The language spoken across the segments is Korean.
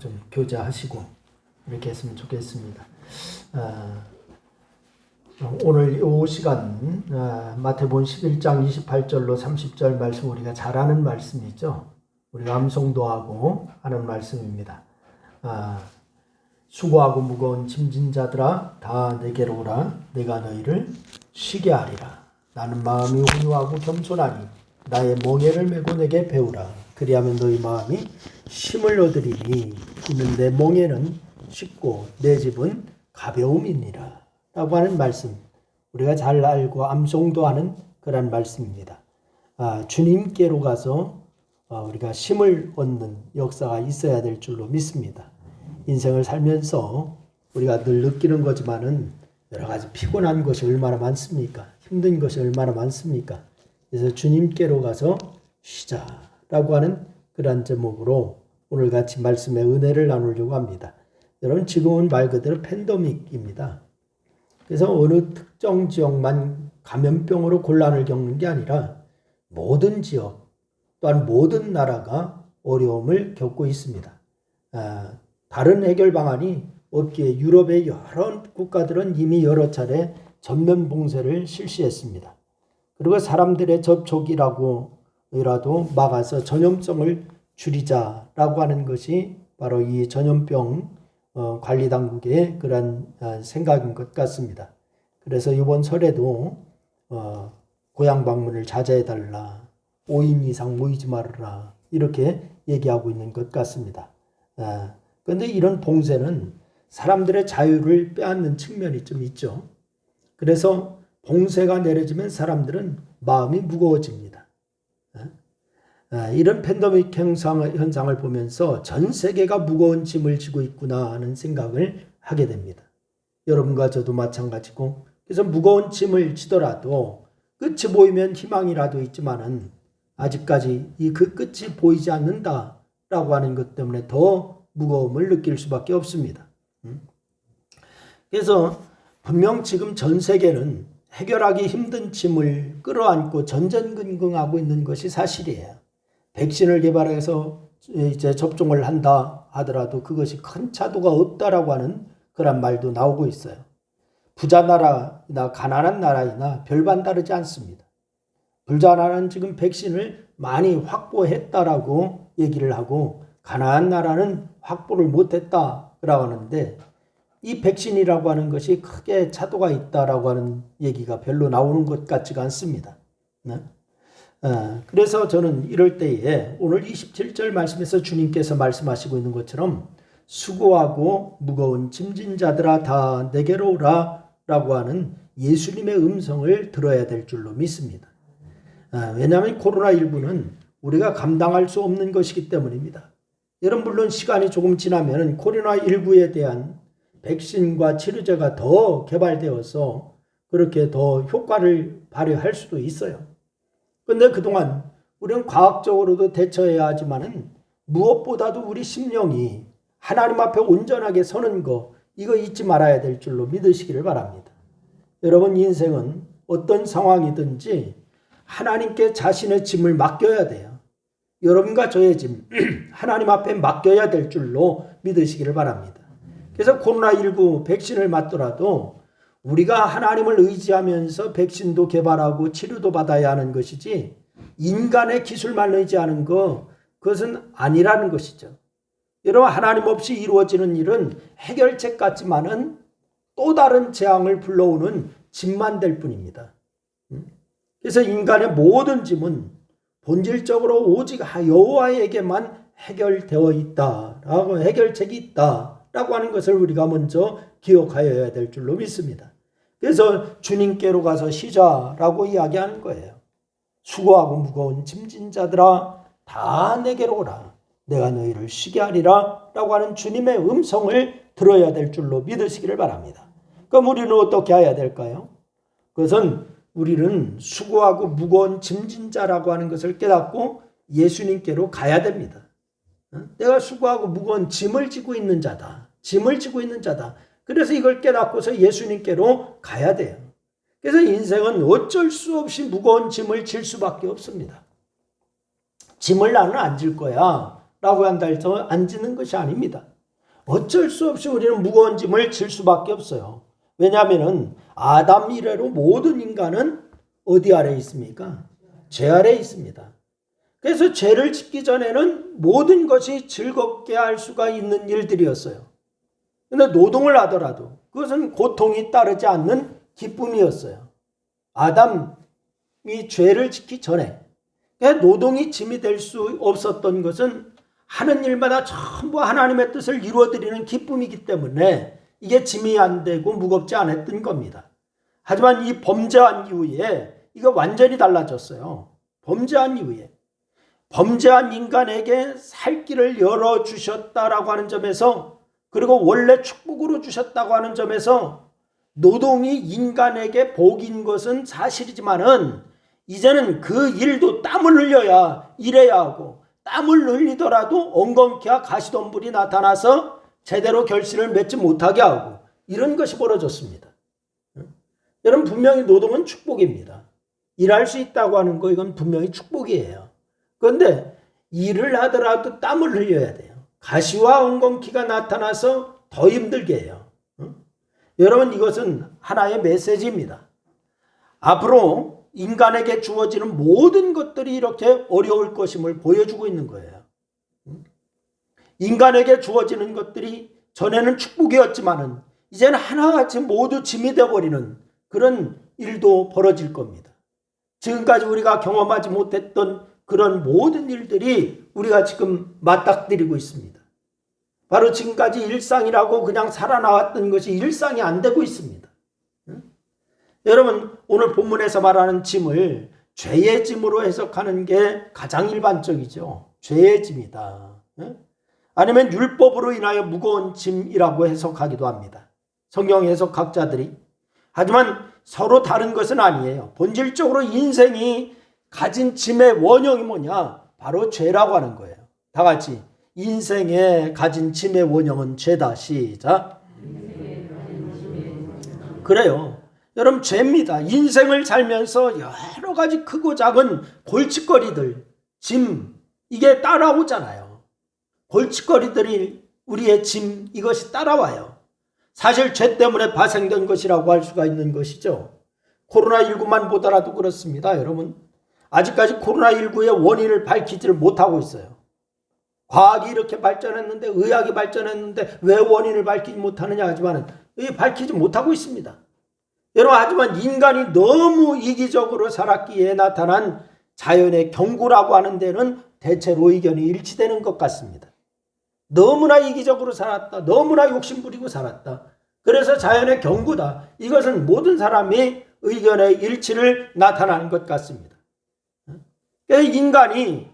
좀 교제하시고 이렇게 했으면 좋겠습니다. 오늘 이 시간 마태복음 11장 28절로 30절 말씀 우리가 잘 아는 말씀이죠. 우리가 암송도 하고 하는 말씀입니다. 수고하고 무거운 짐진 자들아 다 내게로 오라. 내가 너희를 쉬게 하리라. 나는 마음이 온유하고 겸손하니 나의 멍에를 메고 내게 배우라. 그리하면 너희 마음이 쉼을 얻으리니 이는 내 멍에는 쉽고 내 집은 가벼움이니라 라고 하는 말씀, 우리가 잘 알고 암송도 하는 그런 말씀입니다. 주님께로 가서 우리가 쉼을 얻는 역사가 있어야 될 줄로 믿습니다. 인생을 살면서 우리가 늘 느끼는 거지만은 여러 가지 피곤한 것이 얼마나 많습니까? 힘든 것이 얼마나 많습니까? 그래서 주님께로 가서 쉬자라고 하는 그런 제목으로 오늘 같이 말씀의 은혜를 나누려고 합니다. 여러분, 지금은 말 그대로 팬데믹입니다. 그래서 어느 특정 지역만 감염병으로 곤란을 겪는 게 아니라 모든 지역 또한 모든 나라가 어려움을 겪고 있습니다. 다른 해결 방안이 없기에 유럽의 여러 국가들은 이미 여러 차례 전면 봉쇄를 실시했습니다. 그리고 사람들의 접촉이라도 막아서 전염성을 줄이자라고 하는 것이 바로 이 전염병 관리 당국의 그런 생각인 것 같습니다. 그래서 이번 설에도 고향 방문을 자제해달라, 5인 이상 모이지 말아라 이렇게 얘기하고 있는 것 같습니다. 그런데 이런 봉쇄는 사람들의 자유를 빼앗는 측면이 좀 있죠. 그래서 봉쇄가 내려지면 사람들은 마음이 무거워집니다. 이런 팬데믹 현상을 보면서 전 세계가 무거운 짐을 지고 있구나 하는 생각을 하게 됩니다. 여러분과 저도 마찬가지고, 그래서 무거운 짐을 지더라도 끝이 보이면 희망이라도 있지만은 아직까지 그 끝이 보이지 않는다라고 하는 것 때문에 더 무거움을 느낄 수밖에 없습니다. 그래서 분명 지금 전 세계는 해결하기 힘든 짐을 끌어안고 전전긍긍하고 있는 것이 사실이에요. 백신을 개발해서 이제 접종을 한다 하더라도 그것이 큰 차도가 없다라고 하는 그런 말도 나오고 있어요. 부자 나라나 가난한 나라이나 별반 다르지 않습니다. 부자 나라는 지금 백신을 많이 확보했다라고 얘기를 하고 가난한 나라는 확보를 못했다라고 하는데, 이 백신이라고 하는 것이 크게 차도가 있다라고 하는 얘기가 별로 나오는 것 같지가 않습니다. 그래서 저는 이럴 때에 오늘 27절 말씀에서 주님께서 말씀하시고 있는 것처럼 수고하고 무거운 짐진 자들아 다 내게로 오라 라고 하는 예수님의 음성을 들어야 될 줄로 믿습니다. 왜냐하면 코로나19는 우리가 감당할 수 없는 것이기 때문입니다. 여러분, 물론 시간이 조금 지나면 코로나19에 대한 백신과 치료제가 더 개발되어서 그렇게 더 효과를 발휘할 수도 있어요. 그런데 그동안 우리는 과학적으로도 대처해야 하지만은 무엇보다도 우리 심령이 하나님 앞에 온전하게 서는 거, 이거 잊지 말아야 될 줄로 믿으시기를 바랍니다. 여러분, 인생은 어떤 상황이든지 하나님께 자신의 짐을 맡겨야 돼요. 여러분과 저의 짐 하나님 앞에 맡겨야 될 줄로 믿으시기를 바랍니다. 그래서 코로나19 백신을 맞더라도 우리가 하나님을 의지하면서 백신도 개발하고 치료도 받아야 하는 것이지 인간의 기술만 의지하는 그것은 아니라는 것이죠. 여러분, 하나님 없이 이루어지는 일은 해결책 같지만은 또 다른 재앙을 불러오는 짐만 될 뿐입니다. 그래서 인간의 모든 짐은 본질적으로 오직 여호와에게만 해결되어 있다라고, 해결책이 있다라고 하는 것을 우리가 먼저 기억하여야 될 줄로 믿습니다. 그래서 주님께로 가서 쉬자라고 이야기하는 거예요. 수고하고 무거운 짐진 자들아 다 내게로 오라. 내가 너희를 쉬게 하리라 라고 하는 주님의 음성을 들어야 될 줄로 믿으시기를 바랍니다. 그럼 우리는 어떻게 해야 될까요? 그것은 우리는 수고하고 무거운 짐진 자라고 하는 것을 깨닫고 예수님께로 가야 됩니다. 내가 수고하고 무거운 짐을 지고 있는 자다. 짐을 지고 있는 자다. 그래서 이걸 깨닫고서 예수님께로 가야 돼요. 그래서 인생은 어쩔 수 없이 무거운 짐을 질 수밖에 없습니다. 짐을 나는 안 질 거야 한다 해서 안 지는 것이 아닙니다. 어쩔 수 없이 우리는 무거운 짐을 질 수밖에 없어요. 왜냐하면 아담 이래로 모든 인간은 어디 아래에 있습니까? 죄 아래에 있습니다. 그래서 죄를 짓기 전에는 모든 것이 즐겁게 할 수가 있는 일들이었어요. 그런데 노동을 하더라도 그것은 고통이 따르지 않는 기쁨이었어요. 아담이 죄를 짓기 전에 노동이 짐이 될 수 없었던 것은 하는 일마다 전부 하나님의 뜻을 이루어드리는 기쁨이기 때문에 이게 짐이 안 되고 무겁지 않았던 겁니다. 하지만 이 범죄한 이후에 이거 완전히 달라졌어요. 범죄한 이후에. 범죄한 인간에게 살 길을 열어주셨다라고 하는 점에서, 그리고 원래 축복으로 주셨다고 하는 점에서 노동이 인간에게 복인 것은 사실이지만은 이제는 그 일도 땀을 흘려야 일해야 하고, 땀을 흘리더라도 엉겅퀴와 가시덤불이 나타나서 제대로 결실을 맺지 못하게 하고, 이런 것이 벌어졌습니다. 여러분, 분명히 노동은 축복입니다. 일할 수 있다고 하는 거 이건 분명히 축복이에요. 그런데 일을 하더라도 땀을 흘려야 돼요. 가시와 엉겅퀴가 나타나서 더 힘들게 해요. 여러분, 이것은 하나의 메시지입니다. 앞으로 인간에게 주어지는 모든 것들이 이렇게 어려울 것임을 보여주고 있는 거예요. 인간에게 주어지는 것들이 전에는 축복이었지만은 이제는 하나같이 모두 짐이 되어버리는 그런 일도 벌어질 겁니다. 지금까지 우리가 경험하지 못했던 그런 모든 일들이 우리가 지금 맞닥뜨리고 있습니다. 바로 지금까지 일상이라고 그냥 살아나왔던 것이 일상이 안 되고 있습니다. 여러분, 오늘 본문에서 말하는 짐을 죄의 짐으로 해석하는 게 가장 일반적이죠. 죄의 짐이다. 아니면 율법으로 인하여 무거운 짐이라고 해석하기도 합니다. 성경 해석학자들이. 하지만 서로 다른 것은 아니에요. 본질적으로 인생이 가진 짐의 원형이 뭐냐? 바로 죄라고 하는 거예요. 다 같이 인생에 가진 짐의 원형은 죄다. 시작. 그래요. 여러분, 죄입니다. 인생을 살면서 여러 가지 크고 작은 골칫거리들, 짐, 이게 따라오잖아요. 골칫거리들이 우리의 짐, 이것이 따라와요. 사실 죄 때문에 발생된 것이라고 할 수가 있는 것이죠. 코로나19만 보더라도 그렇습니다. 여러분, 아직까지 코로나19의 원인을 밝히지를 못하고 있어요. 과학이 이렇게 발전했는데, 의학이 발전했는데 왜 원인을 밝히지 못하느냐 하지만 밝히지 못하고 있습니다. 여러분, 하지만 인간이 너무 이기적으로 살았기에 나타난 자연의 경고라고 하는 데는 대체로 의견이 일치되는 것 같습니다. 너무나 이기적으로 살았다. 너무나 욕심부리고 살았다. 그래서 자연의 경고다. 이것은 모든 사람이 의견의 일치를 나타나는 것 같습니다. 인간이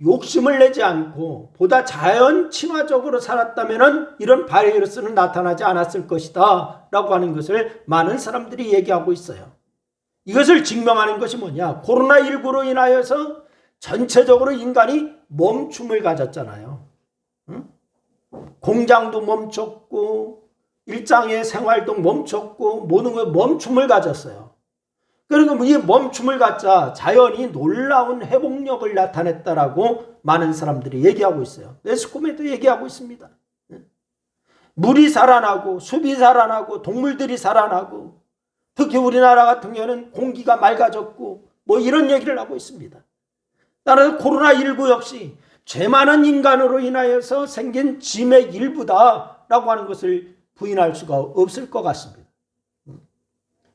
욕심을 내지 않고 보다 자연 친화적으로 살았다면 이런 바이러스는 나타나지 않았을 것이다 라고 하는 것을 많은 사람들이 얘기하고 있어요. 이것을 증명하는 것이 뭐냐? 코로나19로 인하여서 전체적으로 인간이 멈춤을 가졌잖아요. 공장도 멈췄고 일상의 생활도 멈췄고 모든 걸 멈춤을 가졌어요. 그리고 이 멈춤을 갖자 자연이 놀라운 회복력을 나타냈다라고 많은 사람들이 얘기하고 있어요. 매스컴에도 얘기하고 있습니다. 물이 살아나고 숲이 살아나고 동물들이 살아나고 특히 우리나라 같은 경우는 공기가 맑아졌고 뭐 이런 얘기를 하고 있습니다. 따라서 코로나19 역시 죄 많은 인간으로 인하여서 생긴 짐의 일부다라고 하는 것을 부인할 수가 없을 것 같습니다.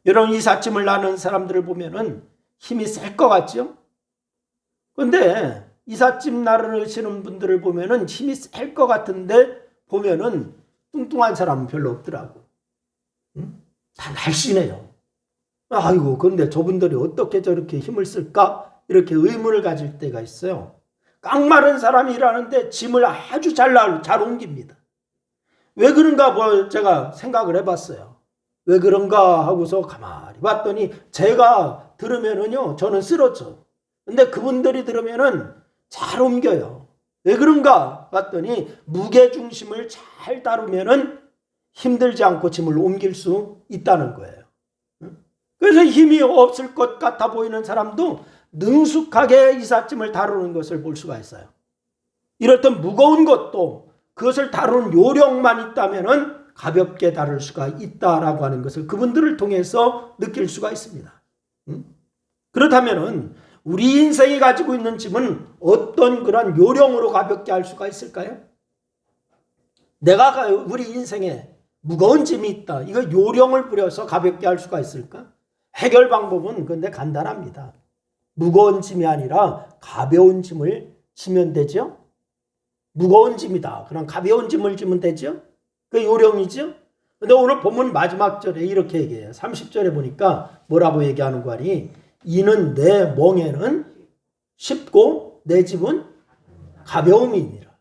여러분, 이삿짐을 나는 사람들을 보면은 힘이 셀 것 같죠? 그런데 이삿짐 나르시는 분들을 보면은 힘이 셀 것 같은데 보면은 뚱뚱한 사람은 별로 없더라고. 다 날씬해요. 아이고, 그런데 저분들이 어떻게 저렇게 힘을 쓸까? 이렇게 의문을 가질 때가 있어요. 깡마른 사람이 일하는데 짐을 아주 잘 옮깁니다. 왜 그런가 제가 생각을 해봤어요. 왜 그런가 하고서 가만히 봤더니 제가 들으면은요, 저는 쓰러져. 근데 그분들이 들으면은 잘 옮겨요. 왜 그런가 봤더니 무게중심을 잘 다루면은 힘들지 않고 짐을 옮길 수 있다는 거예요. 그래서 힘이 없을 것 같아 보이는 사람도 능숙하게 이삿짐을 다루는 것을 볼 수가 있어요. 이렇던 무거운 것도 그것을 다루는 요령만 있다면은 가볍게 다룰 수가 있다라고 하는 것을 그분들을 통해서 느낄 수가 있습니다. 그렇다면은 우리 인생이 가지고 있는 짐은 어떤 그런 요령으로 가볍게 할 수가 있을까요? 내가 우리 인생에 무거운 짐이 있다. 이거 요령을 부려서 가볍게 할 수가 있을까? 해결 방법은 근데 간단합니다. 무거운 짐이 아니라 가벼운 짐을 지면 되죠. 무거운 짐이다. 그럼 가벼운 짐을 지면 되죠. 그 요령이죠. 근데 오늘 본문 마지막 절에 이렇게 얘기해요. 30절에 보니까 뭐라고 얘기하는 거 아니? 이는 내 멍에는 쉽고 내 짐은 가벼움이니라.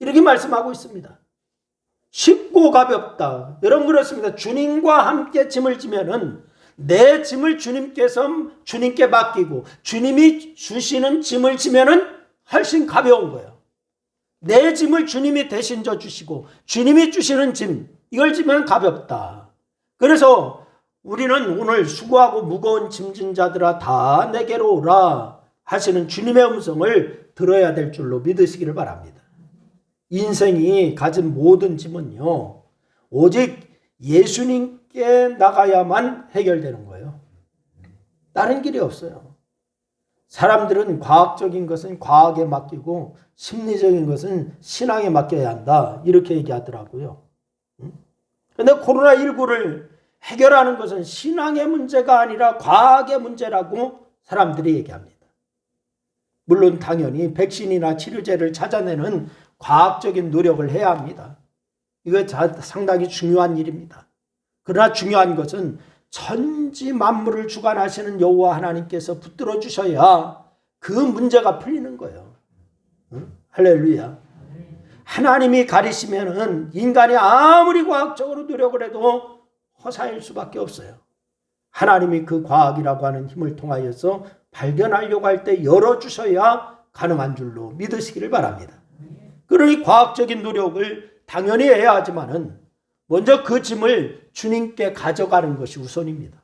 이렇게 말씀하고 있습니다. 쉽고 가볍다. 여러분 그렇습니다. 주님과 함께 짐을 지면은 내 짐을 주님께 맡기고 주님이 주시는 짐을 지면은 훨씬 가벼운 거예요. 내 짐을 주님이 대신 져 주시고 주님이 주시는 짐 이걸 지면 가볍다. 그래서 우리는 오늘 수고하고 무거운 짐진 자들아 다 내게로 오라 하시는 주님의 음성을 들어야 될 줄로 믿으시기를 바랍니다. 인생이 가진 모든 짐은요 오직 예수님께 나가야만 해결되는 거예요. 다른 길이 없어요. 사람들은 과학적인 것은 과학에 맡기고 심리적인 것은 신앙에 맡겨야 한다 이렇게 얘기하더라고요. 그런데 코로나19를 해결하는 것은 신앙의 문제가 아니라 과학의 문제라고 사람들이 얘기합니다. 물론 당연히 백신이나 치료제를 찾아내는 과학적인 노력을 해야 합니다. 이거 상당히 중요한 일입니다. 그러나 중요한 것은 천지 만물을 주관하시는 여호와 하나님께서 붙들어 주셔야 그 문제가 풀리는 거예요. 할렐루야. 하나님이 가리시면은 인간이 아무리 과학적으로 노력을 해도 허사일 수밖에 없어요. 하나님이 그 과학이라고 하는 힘을 통하여서 발견하려고 할 때 열어주셔야 가능한 줄로 믿으시기를 바랍니다. 그러니 과학적인 노력을 당연히 해야 하지만은 먼저 그 짐을 주님께 가져가는 것이 우선입니다.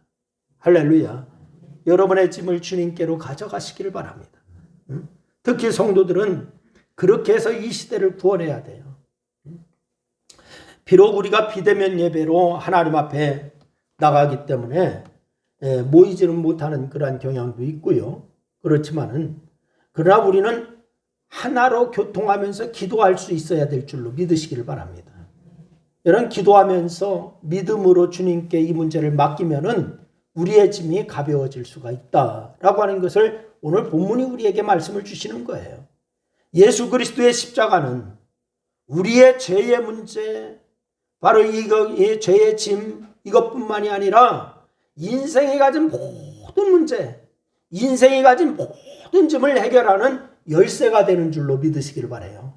할렐루야. 여러분의 짐을 주님께로 가져가시기를 바랍니다. 특히 성도들은 그렇게 해서 이 시대를 구원해야 돼요. 비록 우리가 비대면 예배로 하나님 앞에 나가기 때문에 모이지는 못하는 그러한 경향도 있고요. 그렇지만은 그러나 우리는 하나로 교통하면서 기도할 수 있어야 될 줄로 믿으시기를 바랍니다. 여러분 기도하면서 믿음으로 주님께 이 문제를 맡기면은 우리의 짐이 가벼워질 수가 있다라고 하는 것을 오늘 본문이 우리에게 말씀을 주시는 거예요. 예수 그리스도의 십자가는 우리의 죄의 문제, 바로 이 죄의 짐 이것뿐만이 아니라 인생이 가진 모든 문제, 인생이 가진 모든 짐을 해결하는 열쇠가 되는 줄로 믿으시기를 바라요.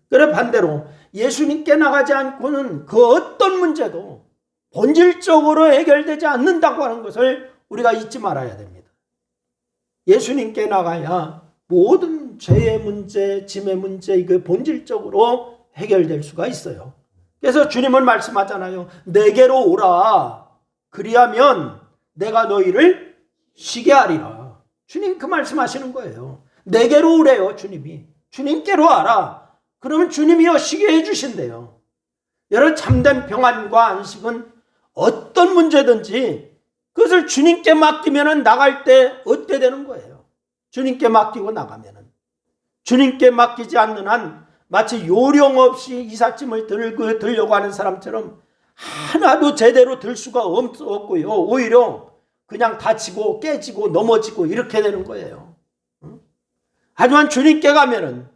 그래 반대로 예수님께 나가지 않고는 그 어떤 문제도 본질적으로 해결되지 않는다고 하는 것을 우리가 잊지 말아야 됩니다. 예수님께 나가야 모든 죄의 문제, 짐의 문제 이게 본질적으로 해결될 수가 있어요. 그래서 주님은 말씀하잖아요. 내게로 오라. 그리하면 내가 너희를 쉬게 하리라. 주님 그 말씀하시는 거예요. 내게로 오래요. 주님이. 주님께로 와라. 그러면 주님이요 쉬게 해주신대요. 여러분 참된 평안과 안식은 어떤 문제든지 그것을 주님께 맡기면 나갈 때 어때 되는 거예요. 주님께 맡기고 나가면은. 주님께 맡기지 않는 한 마치 요령 없이 이삿짐을 들려고 하는 사람처럼 하나도 제대로 들 수가 없고요. 오히려 그냥 다치고 깨지고 넘어지고 이렇게 되는 거예요. 하지만 주님께 가면은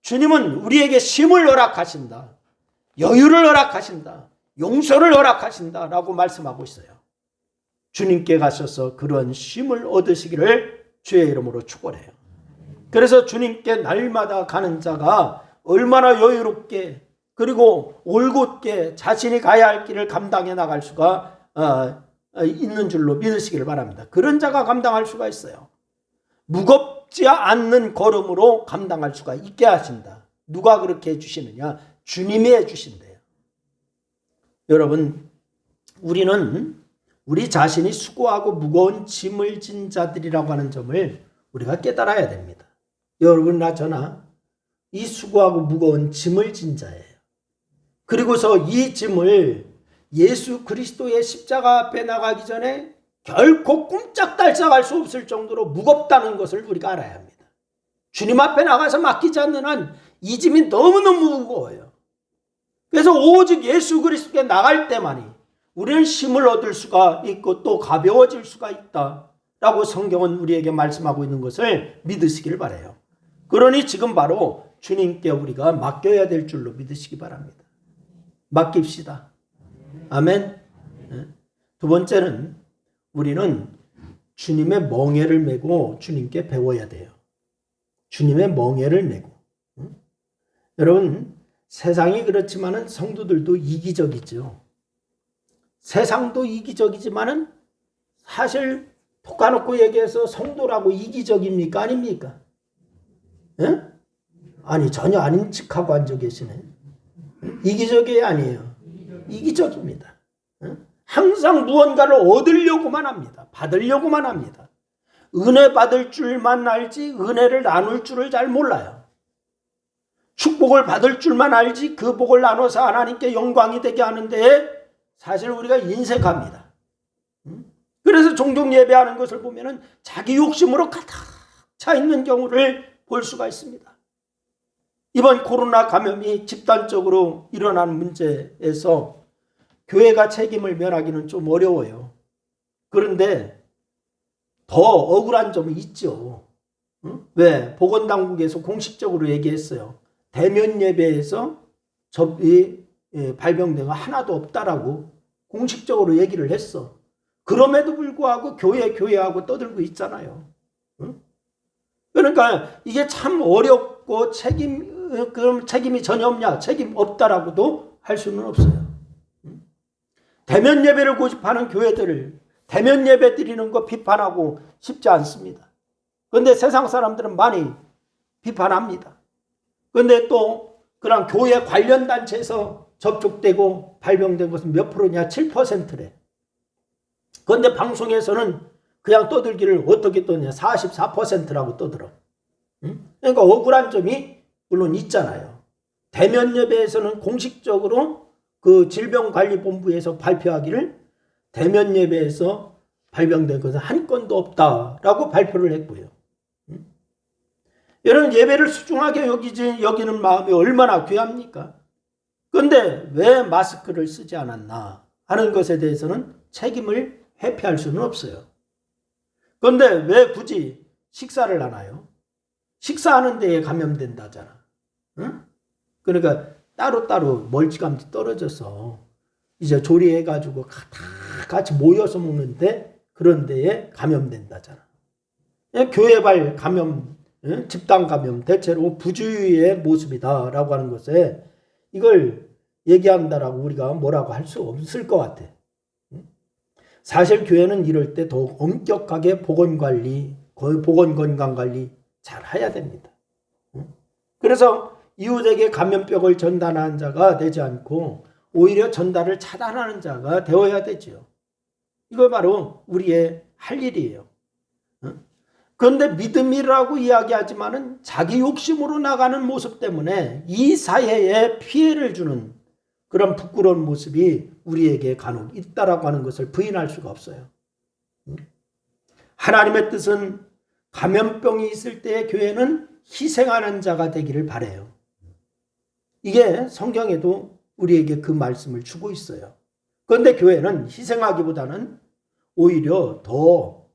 주님은 우리에게 쉼을 허락하신다. 여유를 허락하신다. 용서를 허락하신다라고 말씀하고 있어요. 주님께 가셔서 그런 쉼을 얻으시기를 주의 이름으로 축원해요. 그래서 주님께 날마다 가는 자가 얼마나 여유롭게 그리고 올곧게 자신이 가야 할 길을 감당해 나갈 수가 있는 줄로 믿으시기를 바랍니다. 그런 자가 감당할 수가 있어요. 무겁지 않는 걸음으로 감당할 수가 있게 하신다. 누가 그렇게 해주시느냐? 주님이 해주신대요. 여러분 우리는 우리 자신이 수고하고 무거운 짐을 진 자들이라고 하는 점을 우리가 깨달아야 됩니다. 여러분나 저나 이 수고하고 무거운 짐을 진 자예요. 그리고서 이 짐을 예수 그리스도의 십자가 앞에 나가기 전에 결코 꼼짝달싹할 수 없을 정도로 무겁다는 것을 우리가 알아야 합니다. 주님 앞에 나가서 맡기지 않는 한 이 짐이 너무너무 무거워요. 그래서 오직 예수 그리스도께 나갈 때만이 우리는 힘을 얻을 수가 있고 또 가벼워질 수가 있다라고 성경은 우리에게 말씀하고 있는 것을 믿으시길 바라요. 그러니 지금 바로 주님께 우리가 맡겨야 될 줄로 믿으시기 바랍니다. 맡깁시다. 아멘. 두 번째는 우리는 주님의 멍에를 메고 주님께 배워야 돼요. 주님의 멍에를 메고. 여러분, 세상이 그렇지만은 성도들도 이기적이죠. 세상도 이기적이지만은 사실 톡 까놓고 얘기해서 성도라고 이기적입니까? 아닙니까? 예? 아니, 전혀 아닌 척하고 앉아 계시네. 이기적이 아니에요. 이기적입니다. 항상 무언가를 얻으려고만 합니다. 받으려고만 합니다. 은혜 받을 줄만 알지 은혜를 나눌 줄을 잘 몰라요. 축복을 받을 줄만 알지 그 복을 나눠서 하나님께 영광이 되게 하는데 사실 우리가 인색합니다. 그래서 종종 예배하는 것을 보면은 자기 욕심으로 가득 차 있는 경우를 볼 수가 있습니다. 이번 코로나 감염이 집단적으로 일어난 문제에서 교회가 책임을 면하기는 좀 어려워요. 그런데 더 억울한 점이 있죠. 왜? 보건당국에서 공식적으로 얘기했어요. 대면 예배에서 발병된 거 하나도 없다라고 공식적으로 얘기를 했어. 그럼에도 불구하고 교회하고 떠들고 있잖아요. 그러니까 이게 참 어렵고 그럼 책임이 전혀 없냐? 책임 없다라고도 할 수는 없어요. 대면 예배를 고집하는 교회들을 대면 예배 드리는 거 비판하고 싶지 않습니다. 그런데 세상 사람들은 많이 비판합니다. 그런데 또 그런 교회 관련 단체에서 접촉되고 발병된 것은 몇 프로냐? 7%래. 그런데 방송에서는 그냥 떠들기를 어떻게 떠냐? 44%라고 떠들어. 그러니까 억울한 점이 물론 있잖아요. 대면 예배에서는 공식적으로 그 질병관리본부에서 발표하기를 대면 예배에서 발병된 것은 한 건도 없다라고 발표를 했고요. 여러분, 예배를 소중하게 여기는 마음이 얼마나 귀합니까? 그런데 왜 마스크를 쓰지 않았나 하는 것에 대해서는 책임을 회피할 수는 없어요. 그런데 왜 굳이 식사를 하나요? 식사하는 데에 감염된다잖아. 응? 그러니까 따로따로 멀찌감치 떨어져서 이제 조리해가지고 다 같이 모여서 먹는데 그런 데에 감염된다잖아. 교회발 감염, 집단 감염, 대체로 부주의의 모습이다라고 하는 것에 이걸 얘기한다라고 우리가 뭐라고 할 수 없을 것 같아. 사실 교회는 이럴 때 더욱 엄격하게 보건건강관리 잘 해야 됩니다. 그래서 이웃에게 감염병을 전달하는 자가 되지 않고 오히려 전달을 차단하는 자가 되어야 되죠. 이거 바로 우리의 할 일이에요. 그런데 믿음이라고 이야기하지만은 자기 욕심으로 나가는 모습 때문에 이 사회에 피해를 주는 그런 부끄러운 모습이 우리에게 간혹 있다라고 하는 것을 부인할 수가 없어요. 하나님의 뜻은 감염병이 있을 때 교회는 희생하는 자가 되기를 바라요. 이게 성경에도 우리에게 그 말씀을 주고 있어요. 그런데 교회는 희생하기보다는 오히려 더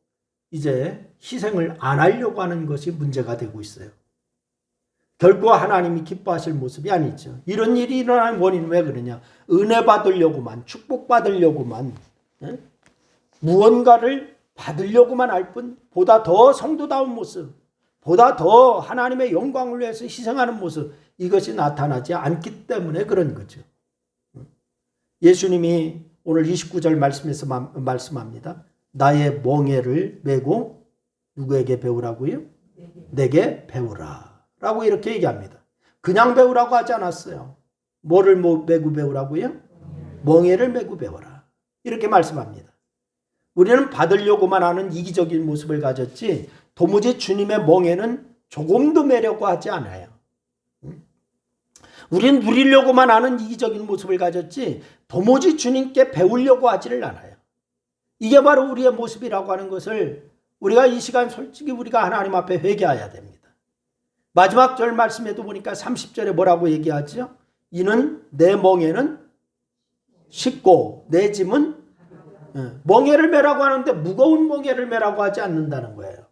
이제 희생을 안 하려고 하는 것이 문제가 되고 있어요. 결코 하나님이 기뻐하실 모습이 아니죠. 이런 일이 일어나는 원인은 왜 그러냐? 은혜 받으려고만, 축복받으려고만, 무언가를 받으려고만 할 뿐 보다 더 성도다운 모습, 보다 더 하나님의 영광을 위해서 희생하는 모습, 이것이 나타나지 않기 때문에 그런 거죠. 예수님이 오늘 29절 말씀에서 말씀합니다. 나의 멍에를 메고 누구에게 배우라고요? 내게 배우라 라고 이렇게 얘기합니다. 그냥 배우라고 하지 않았어요. 뭐를 메고 배우라고요? 멍에를 메고 배워라 이렇게 말씀합니다. 우리는 받으려고만 하는 이기적인 모습을 가졌지 도무지 주님의 멍에는 조금도 매려고 하지 않아요. 우리는 누리려고만 하는 이기적인 모습을 가졌지 도무지 주님께 배우려고 하지를 않아요. 이게 바로 우리의 모습이라고 하는 것을 우리가 이 시간 솔직히 우리가 하나님 앞에 회개해야 됩니다. 마지막 절 말씀에도 보니까 30절에 뭐라고 얘기하죠? 이는 내 멍에는 쉽고 내 짐은 멍에를 메라고 하는데 무거운 멍에를 메라고 하지 않는다는 거예요.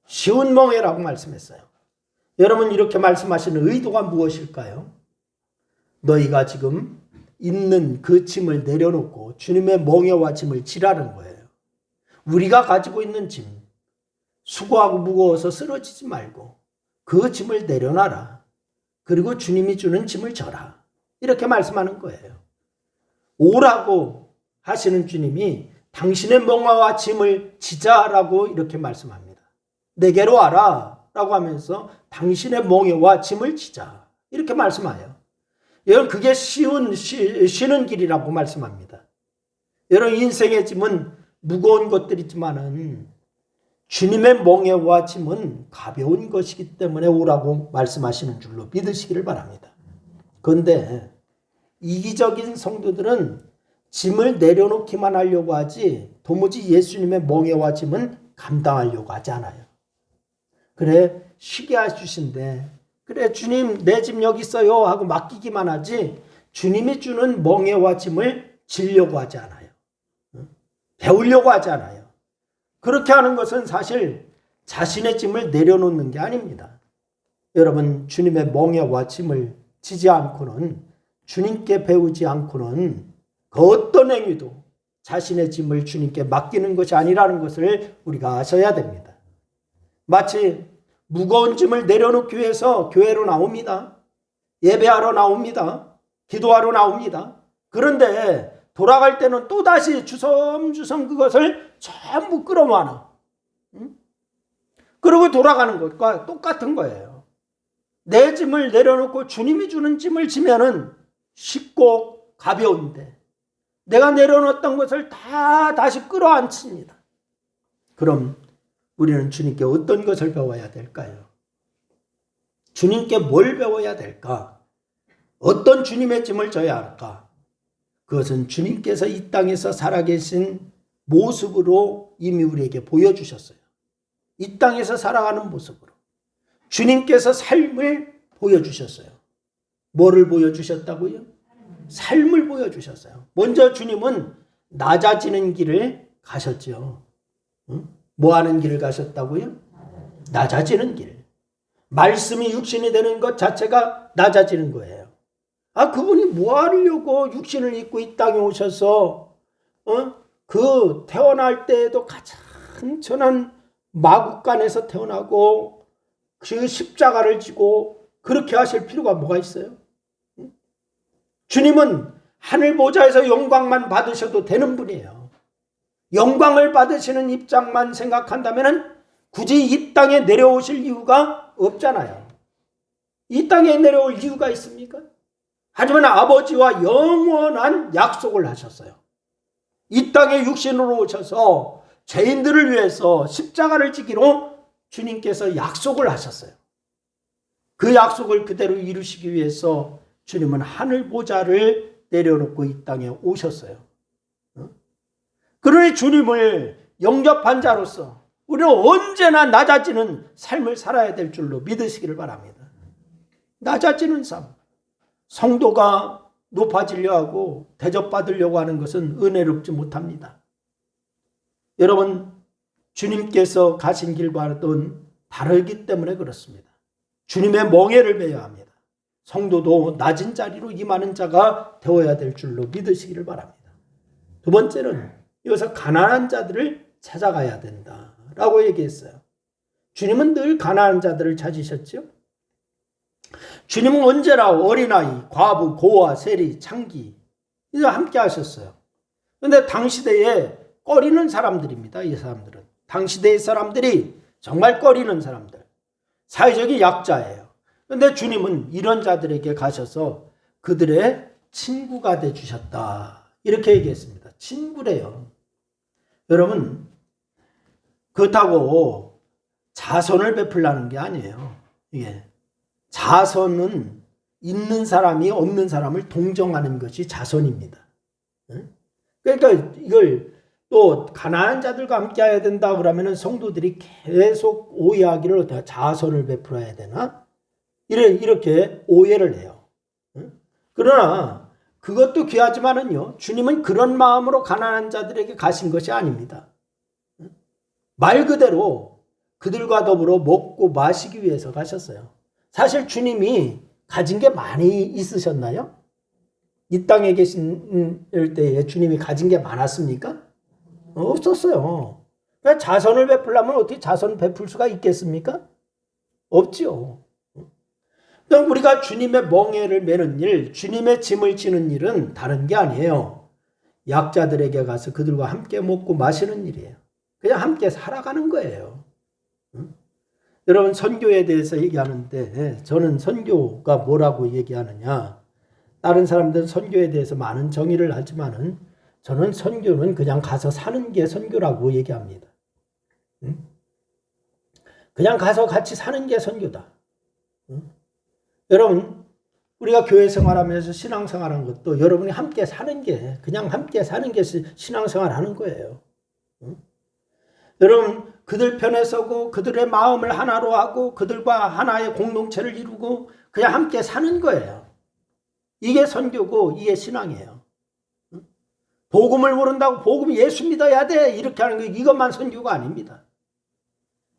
쉬운 멍에라고 말씀했어요. 여러분 이렇게 말씀하시는 의도가 무엇일까요? 너희가 지금 있는 그 짐을 내려놓고 주님의 멍에와 짐을 지라는 거예요. 우리가 가지고 있는 짐, 수고하고 무거워서 쓰러지지 말고 그 짐을 내려놔라. 그리고 주님이 주는 짐을 져라. 이렇게 말씀하는 거예요. 오라고 하시는 주님이 당신의 멍에와 짐을 지자라고 이렇게 말씀합니다. 내게로 와라 라고 하면서 당신의 멍에와 짐을 지자 이렇게 말씀해요. 여러분 그게 쉬는 길이라고 말씀합니다. 여러분 인생의 짐은 무거운 것들이지만은 주님의 멍에와 짐은 가벼운 것이기 때문에 오라고 말씀하시는 줄로 믿으시기를 바랍니다. 그런데 이기적인 성도들은 짐을 내려놓기만 하려고 하지 도무지 예수님의 멍에와 짐은 감당하려고 하지 않아요. 그래 쉬게 해주신데 그래 주님 내 짐 여기 있어요 하고 맡기기만 하지 주님이 주는 멍에와 짐을 지려고 하지 않아요. 배우려고 하지 않아요. 그렇게 하는 것은 사실 자신의 짐을 내려놓는 게 아닙니다. 여러분 주님의 멍에와 짐을 지지 않고는 주님께 배우지 않고는 그 어떤 행위도 자신의 짐을 주님께 맡기는 것이 아니라는 것을 우리가 아셔야 됩니다. 마치 무거운 짐을 내려놓기 위해서 교회로 나옵니다. 예배하러 나옵니다. 기도하러 나옵니다. 그런데 돌아갈 때는 또다시 주섬주섬 그것을 전부 끌어모아. 그리고 돌아가는 것과 똑같은 거예요. 내 짐을 내려놓고 주님이 주는 짐을 지면은 쉽고 가벼운데 내가 내려놓았던 것을 다 다시 끌어안습니다. 그럼 우리는 주님께 어떤 것을 배워야 될까요? 주님께 뭘 배워야 될까? 어떤 주님의 짐을 져야 할까? 그것은 주님께서 이 땅에서 살아계신 모습으로 이미 우리에게 보여주셨어요. 이 땅에서 살아가는 모습으로. 주님께서 삶을 보여주셨어요. 뭐를 보여주셨다고요? 삶을 보여주셨어요. 먼저 주님은 낮아지는 길을 가셨죠. 뭐 하는 길을 가셨다고요? 낮아지는 길. 말씀이 육신이 되는 것 자체가 낮아지는 거예요. 그분이 뭐 하려고 육신을 입고 이 땅에 오셔서 그 태어날 때에도 가장 천한 마국간에서 태어나고 그 십자가를 지고 그렇게 하실 필요가 뭐가 있어요? 주님은 하늘 보좌에서 영광만 받으셔도 되는 분이에요. 영광을 받으시는 입장만 생각한다면 굳이 이 땅에 내려오실 이유가 없잖아요. 이 땅에 내려올 이유가 있습니까? 하지만 아버지와 영원한 약속을 하셨어요. 이 땅에 육신으로 오셔서 죄인들을 위해서 십자가를 지기로 주님께서 약속을 하셨어요. 그 약속을 그대로 이루시기 위해서 주님은 하늘 보좌를 내려놓고 이 땅에 오셨어요. 그러니 주님을 영접한 자로서 우리는 언제나 낮아지는 삶을 살아야 될 줄로 믿으시기를 바랍니다. 낮아지는 삶. 성도가 높아지려 하고 대접받으려고 하는 것은 은혜롭지 못합니다. 여러분, 주님께서 가신 길과는 다르기 때문에 그렇습니다. 주님의 멍에를 매야 합니다. 성도도 낮은 자리로 임하는 자가 되어야 될 줄로 믿으시기를 바랍니다. 두 번째는 여기서 가난한 자들을 찾아가야 된다라고 얘기했어요. 주님은 늘 가난한 자들을 찾으셨죠. 주님은 언제나 어린아이, 과부, 고아, 세리, 창기 이들 함께 하셨어요. 그런데 당시대에 꺼리는 사람들입니다. 이 사람들은. 당시대의 사람들이 정말 꺼리는 사람들. 사회적인 약자예요. 그런데 주님은 이런 자들에게 가셔서 그들의 친구가 되주셨다. 이렇게 얘기했습니다. 친구래요. 여러분, 그렇다고 자선을 베풀라는 게 아니에요. 이게 자선은 있는 사람이 없는 사람을 동정하는 것이 자선입니다. 그러니까 이걸 또 가난한 자들과 함께 해야 된다 그러면은 성도들이 계속 오해하기를 자선을 베풀어야 되나? 이렇게 오해를 해요. 그러나 그것도 귀하지만은요, 주님은 그런 마음으로 가난한 자들에게 가신 것이 아닙니다. 말 그대로 그들과 더불어 먹고 마시기 위해서 가셨어요. 사실 주님이 가진 게 많이 있으셨나요? 이 땅에 계신 때에 주님이 가진 게 많았습니까? 없었어요. 그러니까 자선을 베풀려면 어떻게 자선을 베풀 수가 있겠습니까? 없지요. 그럼 우리가 주님의 멍에를 메는 일, 주님의 짐을 지는 일은 다른 게 아니에요. 약자들에게 가서 그들과 함께 먹고 마시는 일이에요. 그냥 함께 살아가는 거예요. 여러분, 선교에 대해서 얘기하는데 저는 선교가 뭐라고 얘기하느냐. 다른 사람들은 선교에 대해서 많은 정의를 하지만은 저는 선교는 그냥 가서 사는 게 선교라고 얘기합니다. 그냥 가서 같이 사는 게 선교다. 여러분, 우리가 교회 생활하면서 신앙생활하는 것도 여러분이 함께 사는 게, 그냥 함께 사는 게 신앙생활 하는 거예요. 여러분, 그들 편에 서고 그들의 마음을 하나로 하고 그들과 하나의 공동체를 이루고 그냥 함께 사는 거예요. 이게 선교고 이게 신앙이에요. 복음을 모른다고 복음 예수 믿어야 돼 이렇게 하는 거, 이것만 선교가 아닙니다.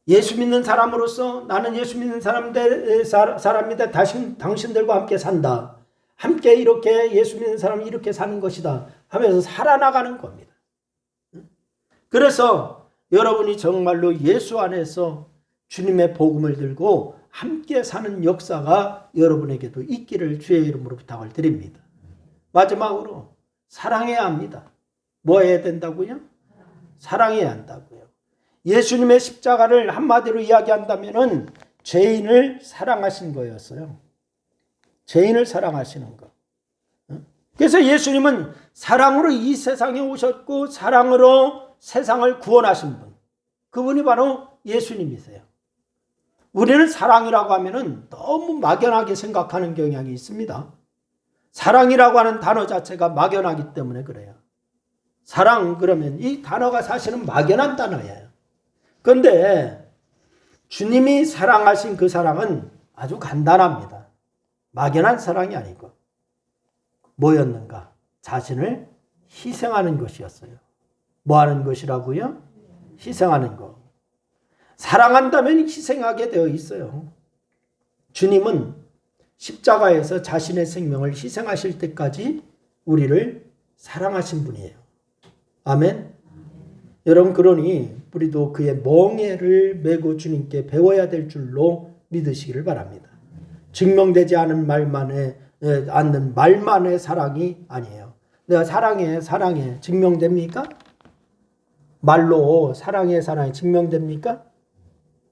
예수 믿는 사람으로서 나는 예수 믿는 사람이다. 당신들과 함께 산다. 함께 이렇게 예수 믿는 사람이 이렇게 사는 것이다 하면서 살아나가는 겁니다. 그래서 여러분이 정말로 예수 안에서 주님의 복음을 들고 함께 사는 역사가 여러분에게도 있기를 주의 이름으로 부탁을 드립니다. 마지막으로 사랑해야 합니다. 뭐 해야 된다고요? 사랑해야 한다고요. 예수님의 십자가를 한마디로 이야기한다면은 죄인을 사랑하신 거였어요. 죄인을 사랑하시는 거. 그래서 예수님은 사랑으로 이 세상에 오셨고 사랑으로 세상을 구원하신 분. 그분이 바로 예수님이세요. 우리는 사랑이라고 하면은 너무 막연하게 생각하는 경향이 있습니다. 사랑이라고 하는 단어 자체가 막연하기 때문에 그래요. 사랑 그러면 이 단어가 사실은 막연한 단어예요. 그런데 주님이 사랑하신 그 사랑은 아주 간단합니다. 막연한 사랑이 아니고 뭐였는가? 자신을 희생하는 것이었어요. 뭐 하는 것이라고요? 희생하는 것. 사랑한다면 희생하게 되어 있어요. 주님은 십자가에서 자신의 생명을 희생하실 때까지 우리를 사랑하신 분이에요. 아멘. 여러분, 그러니 우리도 그의 멍에를 메고 주님께 배워야 될 줄로 믿으시기를 바랍니다. 증명되지 않는 말만의 사랑이 아니에요. 내가 사랑해 증명됩니까? 말로 사랑해 증명됩니까?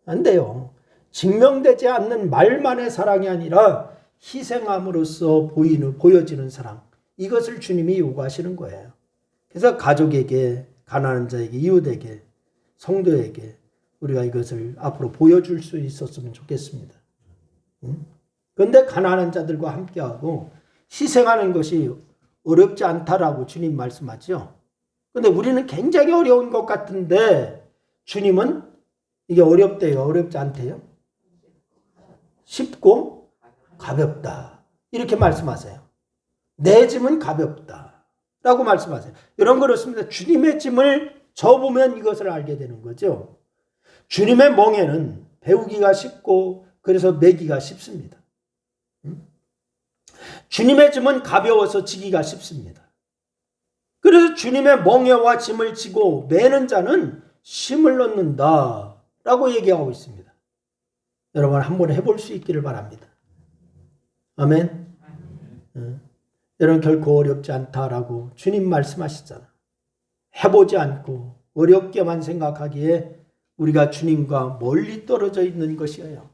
안 돼요. 증명되지 않는 말만의 사랑이 아니라 희생함으로써 보여지는 사랑, 이것을 주님이 요구하시는 거예요. 그래서 가족에게, 가난한 자에게, 이웃에게, 성도에게 우리가 이것을 앞으로 보여줄 수 있었으면 좋겠습니다. 그런데 가난한 자들과 함께하고 희생하는 것이 어렵지 않다라고 주님 말씀하죠. 그런데 우리는 굉장히 어려운 것 같은데 주님은 이게 어렵대요? 어렵지 않대요? 쉽고 가볍다. 이렇게 말씀하세요. 내 짐은 가볍다. 라고 말씀하세요. 이런 그렇습니다. 주님의 짐을 져보면 이것을 알게 되는 거죠. 주님의 멍에는 배우기가 쉽고 그래서 매기가 쉽습니다. 주님의 짐은 가벼워서 지기가 쉽습니다. 그래서 주님의 멍에와 짐을 지고 매는 자는 쉼을 얻는다 라고 얘기하고 있습니다. 여러분 한번 해볼 수 있기를 바랍니다. 아멘. 여러분 결코 어렵지 않다라고 주님 말씀하시잖아. 해보지 않고 어렵게만 생각하기에 우리가 주님과 멀리 떨어져 있는 것이에요.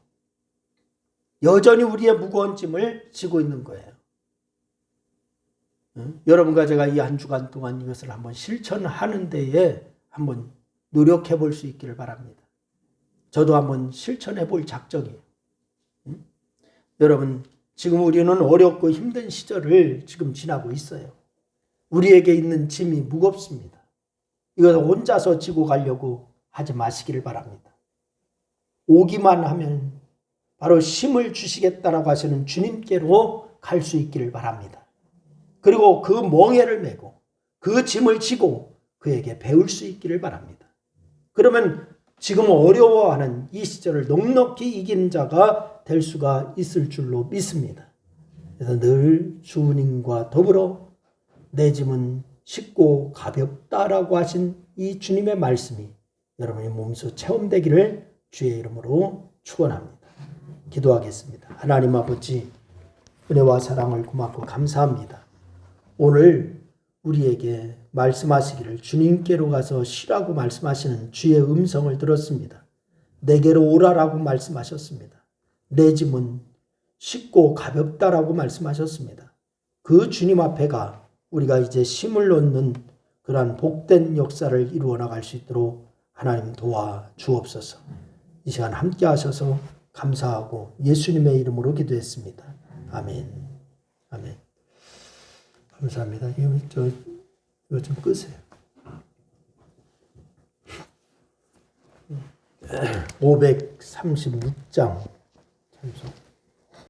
여전히 우리의 무거운 짐을 지고 있는 거예요. 여러분과 제가 이 한 주간 동안 이것을 한번 실천하는 데에 한번 노력해 볼 수 있기를 바랍니다. 저도 한번 실천해 볼 작정이에요. 여러분 지금 우리는 어렵고 힘든 시절을 지금 지나고 있어요. 우리에게 있는 짐이 무겁습니다. 이것을 혼자서 지고 가려고 하지 마시기를 바랍니다. 오기만 하면 바로 힘을 주시겠다라고 하시는 주님께로 갈 수 있기를 바랍니다. 그리고 그 멍에를 메고 그 짐을 지고 그에게 배울 수 있기를 바랍니다. 그러면 지금 어려워하는 이 시절을 넉넉히 이긴 자가 될 수가 있을 줄로 믿습니다. 그래서 늘 주님과 더불어 내 짐은 쉽고 가볍다라고 하신 이 주님의 말씀이 여러분의 몸소 체험되기를 주의 이름으로 축원합니다. 기도하겠습니다. 하나님 아버지, 은혜와 사랑을 고맙고 감사합니다. 오늘 우리에게 말씀하시기를 주님께로 가서 쉬라고 말씀하시는 주의 음성을 들었습니다. 내게로 오라라고 말씀하셨습니다. 내 짐은 쉽고 가볍다라고 말씀하셨습니다. 그 주님 앞에가 우리가 이제 힘을 얻는 그러한 복된 역사를 이루어 나갈 수 있도록 하나님 도와 주옵소서. 이 시간 함께 하셔서 감사하고 예수님의 이름으로 기도했습니다. 아멘. 아멘. 감사합니다. 이거 좀 끄세요. 536장.